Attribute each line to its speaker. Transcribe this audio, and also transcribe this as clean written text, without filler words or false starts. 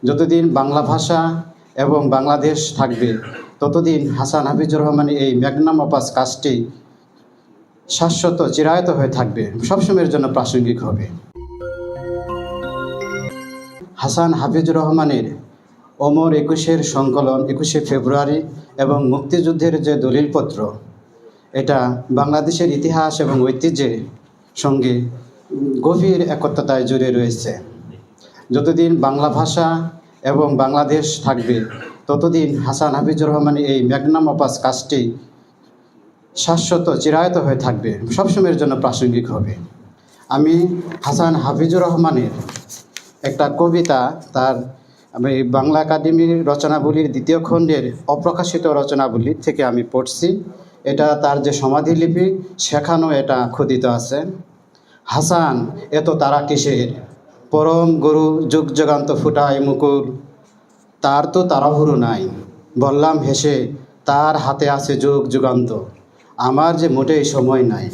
Speaker 1: যতদিন বাংলা ভাষা এবং বাংলাদেশ থাকবে ততদিন হাসান হাফিজুর রহমানের এই ম্যাগনাম অপাস কাজটি শাশ্বত চিরায়ত হয়ে থাকবে, সবসময়ের জন্য প্রাসঙ্গিক হবে। হাসান হাফিজুর রহমানের অমর 21-এর সংকলন 21শে ফেব্রুয়ারি এবং মুক্তিযুদ্ধের যে দলিলপত্র, এটা বাংলাদেশের ইতিহাস এবং ঐতিহ্যের সঙ্গে গভীর একত্রতায় জুড়ে রয়েছে। যতদিন বাংলা ভাষা এবং বাংলাদেশ থাকবে ততদিন হাসান হাফিজুর রহমানের এই ম্যাগনাম অপাস কাজটি শাশ্বত চিরায়ত হয়ে থাকবে, সবসময়ের জন্য প্রাসঙ্গিক হবে। আমি হাসান হাফিজুর রহমানের একটা কবিতা তার বাংলা একাডেমির রচনাবলীর 2য় খণ্ডের অপ্রকাশিত রচনাবলী থেকে আমি পড়ছি। এটা তার যে সমাধিলিপি সেখানেও এটা খোদিত আছে। হাসান এত তারা কিসের, পরম গুরু যুগ যুগান্ত ফুটায় মুকুল, তার তো তাড়াহুড়ো নাই, বললাম হেসে তার হাতে আছে যুগ যুগান্ত, আমার যে মোটেই সময় নাই।